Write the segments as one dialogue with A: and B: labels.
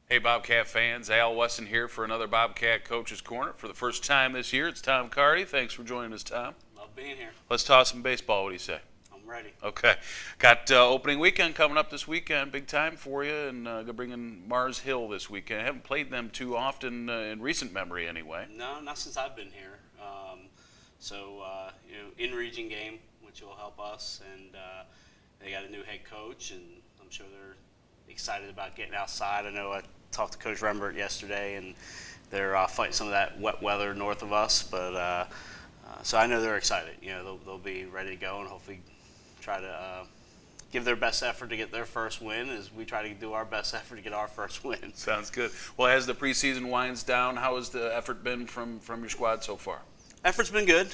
A: Hey, Bobcat fans, Al Wesson here for another Bobcat Coach's Corner. For the first time this year, it's Tom Carty. Thanks for joining us, Tom.
B: Love being here.
A: Let's toss some baseball. What do you say?
B: I'm ready.
A: Okay. Got opening weekend coming up this weekend. Big time for you. And going to bring in Mars Hill this weekend. I haven't played them too often in recent memory anyway.
B: No, not since I've been here. In-region game, which will help us. And they got a new head coach, and I'm sure they're excited about getting outside. I know I talked to Coach Rembert yesterday, and they're fighting some of that wet weather north of us. But so I know they're excited. They'll be ready to go, and hopefully try to give their best effort to get their first win as we try to do our best effort to get our first win.
A: Sounds good. Well, as the preseason winds down, how has the effort been from your squad so far?
B: Effort's been good.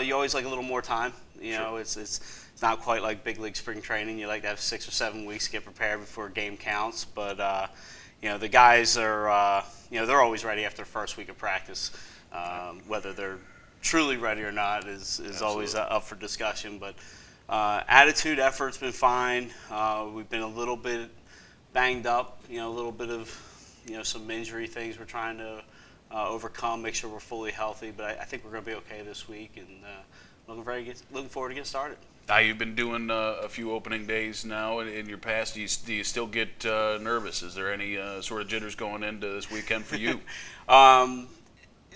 B: You always like a little more time.
A: Sure.
B: It's not quite like big league spring training. You like to have 6 or 7 weeks to get prepared before a game counts. But the guys are they're always ready after the first week of practice. Whether they're truly ready or not is always up for discussion. But attitude, effort's been fine. We've been a little bit banged up. A little bit of some injury things we're trying to overcome, make sure we're fully healthy. But I think we're going to be okay this week, and looking forward to getting started.
A: You've been doing a few opening days now in your past. Do you still get nervous? Is there any sort of jitters going into this weekend for you?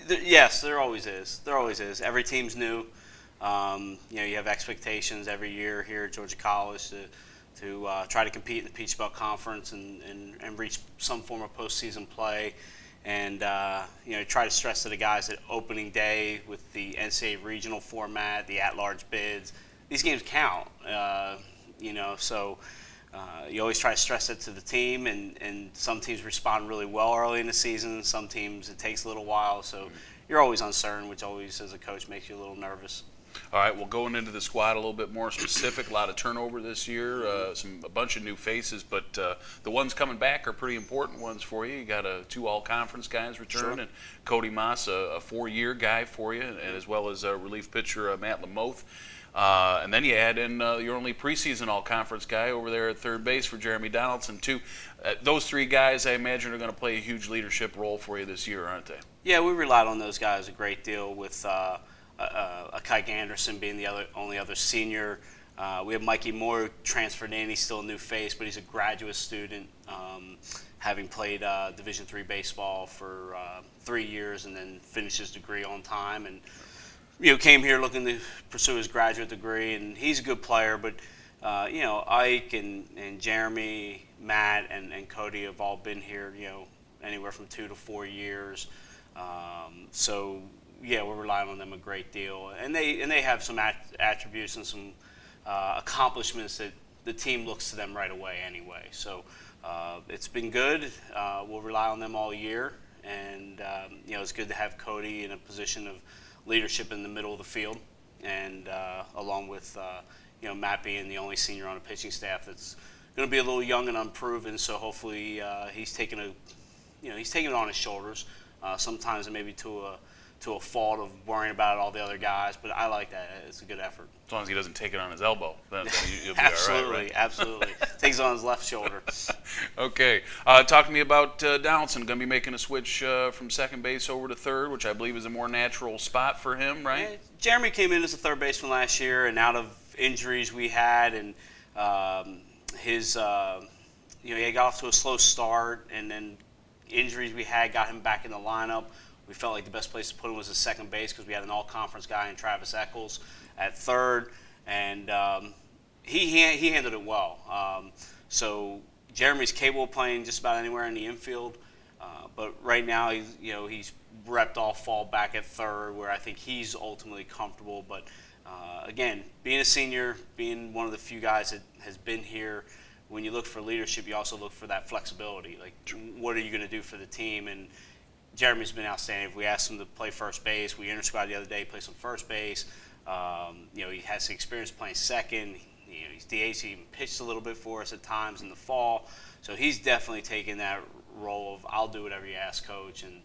B: Yes, there always is. There always is. Every team's new. You have expectations every year here at Georgia College to try to compete in the Peach Belt Conference and reach some form of postseason play. And try to stress to the guys that opening day with the NCAA regional format, the at-large bids, these games count. So you always try to stress that to the team, and some teams respond really well early in the season. Some teams it takes a little while, so you're always uncertain, which always, as a coach, makes you a little nervous.
A: All right, well, going into the squad a little bit more specific, a lot of turnover this year, a bunch of new faces, but the ones coming back are pretty important ones for you. You got 2 all-conference guys return,
B: Sure.
A: and Cody Moss, a 4-year guy for you, and as well as relief pitcher Matt Lamoth. And then you add in your only preseason all-conference guy over there at third base for Jeremy Donaldson, too. Those 3 guys, I imagine, are going to play a huge leadership role for you this year, aren't they?
B: Yeah, we relied on those guys a great deal with Kike Anderson being the only other senior. We have Mikey Moore transferred in. He's still a new face, but he's a graduate student, having played Division III baseball for 3 years and then finished his degree on time. And came here looking to pursue his graduate degree, and he's a good player. But Ike and Jeremy, Matt, and Cody have all been here, anywhere from 2 to 4 years. Yeah, we're relying on them a great deal, and they have some attributes and some accomplishments that the team looks to them right away anyway. So it's been good. We'll rely on them all year, and it's good to have Cody in a position of leadership in the middle of the field, and along with Matt being the only senior on a pitching staff that's going to be a little young and unproven. So hopefully he's taking it on his shoulders. Sometimes maybe to a fault of worrying about all the other guys, but I like that. It's a good effort.
A: As long as he doesn't take it on his elbow, then you'll be
B: Absolutely,
A: all right, right?
B: Absolutely. Takes it on his left shoulder.
A: Okay. Talk to me about Donaldson. Going to be making a switch from second base over to third, which I believe is a more natural spot for him, right?
B: Yeah, Jeremy came in as a third baseman last year, and out of injuries we had, and he got off to a slow start, and then injuries we had got him back in the lineup. We felt like the best place to put him was at second base because we had an all-conference guy in Travis Eccles at third, and he handled it well. So Jeremy's capable of playing just about anywhere in the infield, but right now he's repped all fall back at third, where I think he's ultimately comfortable. But again, being a senior, being one of the few guys that has been here, when you look for leadership, you also look for that flexibility. Like, what are you going to do for the team? And Jeremy's been outstanding. If we asked him to play first base, we inter-squad the other day, play some first base. He has some experience playing second. He's DH. He even pitched a little bit for us at times in the fall. So he's definitely taken that role of I'll do whatever you ask, coach. And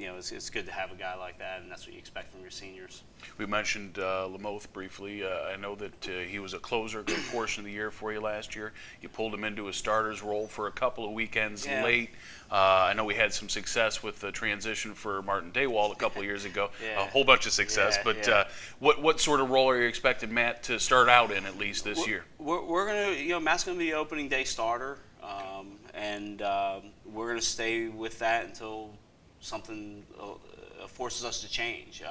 B: it's good to have a guy like that, and that's what you expect from your seniors.
A: We mentioned Lamoth briefly. I know that he was a closer a good portion of the year for you last year. You pulled him into a starter's role for a couple of weekends late. I know we had some success with the transition for Martin Daywalt a couple of years ago. A whole bunch of success. What sort of role are you expecting Matt to start out in, at least this year?
B: We're gonna, Matt's gonna be the opening day starter, and we're gonna stay with that until something forces us to change.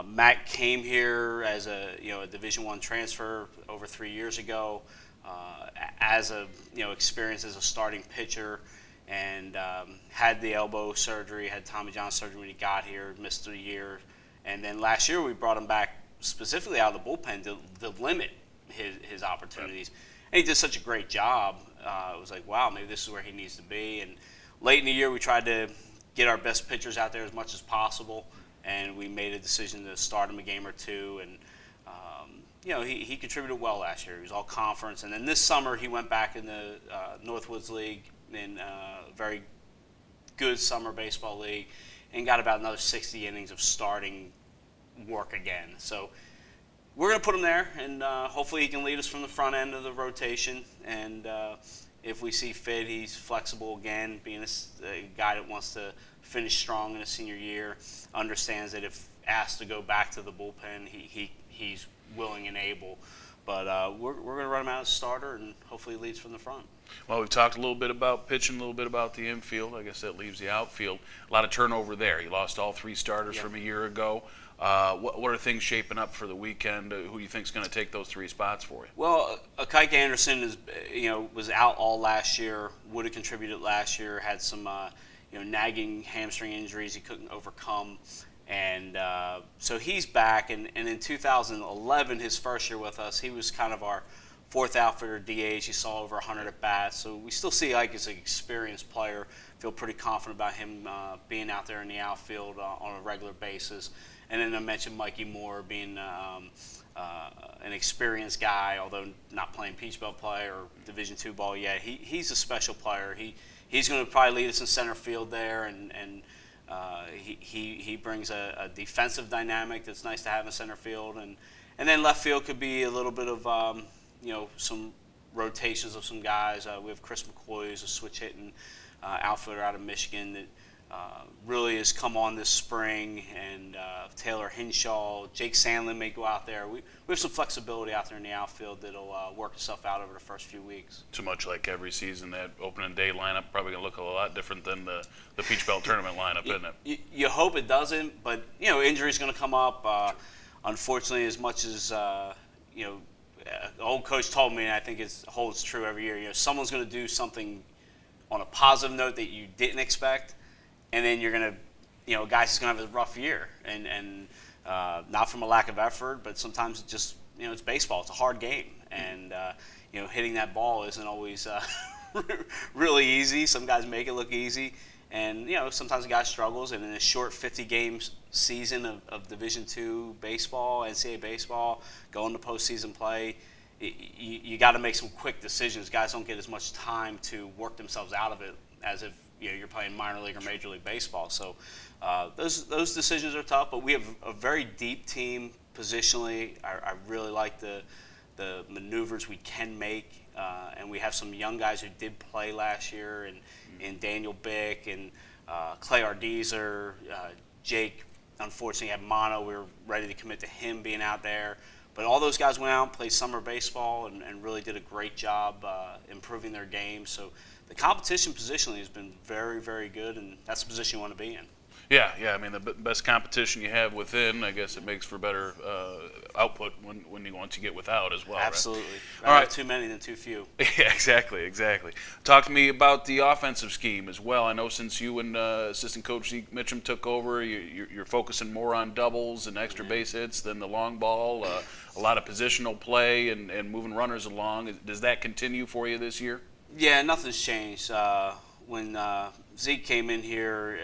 B: Matt came here as a Division I transfer over 3 years ago, as a experience as a starting pitcher, and had the elbow surgery, had Tommy John surgery when he got here, missed a year, and then last year we brought him back specifically out of the bullpen to limit his opportunities, and he did such a great job. It was like, wow, maybe this is where he needs to be. And late in the year we tried to get our best pitchers out there as much as possible, and we made a decision to start him a game or two. And he contributed well last year. He was all conference, and then this summer he went back in the Northwoods League, in a very good summer baseball league, and got about another 60 innings of starting work again. So we're going to put him there, and hopefully he can lead us from the front end of the rotation. And if we see fit, he's flexible again, being a guy that wants to finish strong in his senior year, understands that if asked to go back to the bullpen, he's willing and able. But we're going to run him out as a starter, and hopefully he leads from the front.
A: Well, we've talked a little bit about pitching, a little bit about the infield. I guess that leaves the outfield. A lot of turnover there. He lost all 3 starters from a year ago. What are things shaping up for the weekend? Who do you think is going to take those 3 spots for you?
B: Well, Kike Anderson was out all last year. Would have contributed last year. Had some nagging hamstring injuries he couldn't overcome, and so he's back. And in 2011, his first year with us, he was kind of our 4th outfielder DH. He saw over 100 at bats. So we still see Ike as an experienced player. Feel pretty confident about him being out there in the outfield on a regular basis. And then I mentioned Mikey Moore being an experienced guy, although not playing Peach Belt play or Division II ball yet. He's a special player. He's going to probably lead us in center field there, and he brings a defensive dynamic that's nice to have in center field. And then left field could be a little bit of some rotations of some guys. We have Chris McCoy, who's a switch hitting outfielder out of Michigan that really has come on this spring, and Taylor Hinshaw, Jake Sandlin may go out there. We have some flexibility out there in the outfield that'll work itself out over the first few weeks.
A: Too much like every season, that opening day lineup probably going to look a lot different than the Peach Belt tournament lineup, isn't it?
B: You hope it doesn't, but injuries going to come up. Unfortunately, as much as old coach told me, and I think it holds true every year. Someone's going to do something on a positive note that you didn't expect, and then you're going to, guys is going to have a rough year, and not from a lack of effort, but sometimes it just, it's baseball. It's a hard game, and hitting that ball isn't always really easy. Some guys make it look easy, and sometimes a guy struggles. And in a short 50-game season of Division II baseball, NCAA baseball, going to postseason play, you got to make some quick decisions. Guys don't get as much time to work themselves out of it as if you're playing minor league or major league baseball. So those decisions are tough, but we have a very deep team positionally. I really like the maneuvers we can make, and we have some young guys who did play last year, and Daniel Bick and Clay Ardeezer, Jake. Unfortunately, had mono. We were ready to commit to him being out there. But all those guys went out and played summer baseball and really did a great job improving their game. So the competition positionally has been very, very good, and that's the position you want to be in.
A: Yeah. I mean, the best competition you have within, I guess it makes for better output once you get without as well.
B: Absolutely.
A: Right? All right.
B: Too many than too few.
A: Yeah, exactly. Talk to me about the offensive scheme as well. I know since you and assistant coach Zeke Mitchum took over, you're focusing more on doubles and extra base hits than the long ball. A lot of positional play and moving runners along. Does that continue for you this year?
B: Yeah, nothing's changed. When Zeke came in here,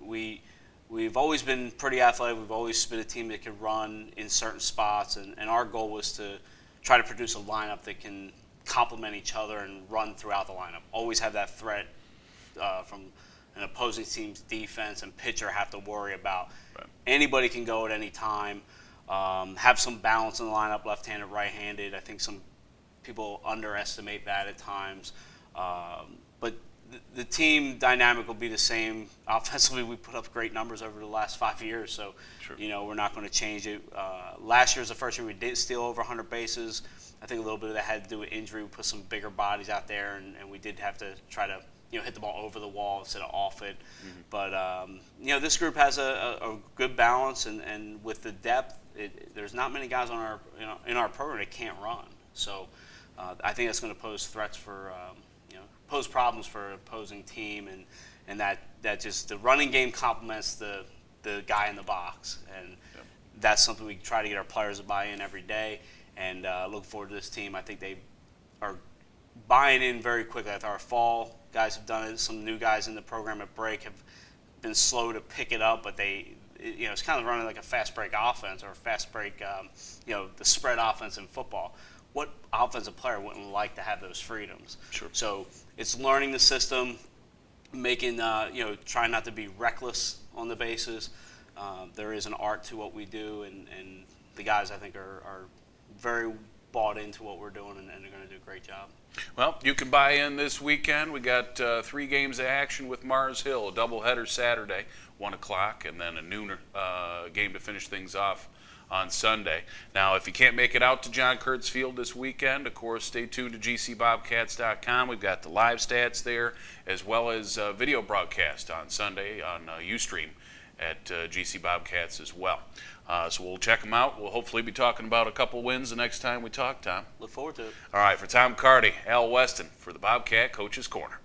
B: we've always been pretty athletic. We've always been a team that can run in certain spots, and our goal was to try to produce a lineup that can complement each other and run throughout the lineup. Always have that threat from an opposing team's defense and pitcher have to worry about.
A: Right.
B: Anybody can go at any time. Have some balance in the lineup, left-handed, right-handed. I think some people underestimate that at times. But the team dynamic will be the same. Offensively, we put up great numbers over the last 5 years, so
A: Sure.
B: we're not going to change it. Last year was the first year we did steal over 100 bases. I think a little bit of that had to do with injury. We put some bigger bodies out there, and we did have to try to hit the ball over the wall instead of off it. Mm-hmm. But this group has a good balance, and with the depth, there's not many guys on our in our program that can't run. So I think that's going to pose threats for pose problems for an opposing team, and that just the running game complements the guy in the box, and that's something we try to get our players to buy in every day. And look forward to this team. I think they are buying in very quickly. I thought our fall guys have done it. Some new guys in the program at break have been slow to pick it up, but it's kind of running like a fast break offense or a fast break, the spread offense in football. What offensive player wouldn't like to have those freedoms?
A: Sure.
B: So it's learning the system, making trying not to be reckless on the bases. There is an art to what we do, and the guys I think are very bought into what we're doing, and they're going to do a great job.
A: Well, you can buy in this weekend. We got 3 games of action with Mars Hill, a doubleheader Saturday, 1 o'clock, and then a noon game to finish things off on Sunday. Now, if you can't make it out to John Kurtz Field this weekend, of course, stay tuned to GCBobcats.com. We've got the live stats there, as well as video broadcast on Sunday on Ustream at GC Bobcats as well. So we'll check them out. We'll hopefully be talking about a couple wins the next time we talk, Tom.
B: Look forward to it.
A: All right, for Tom Carty, Al Weston, for the Bobcat Coach's Corner.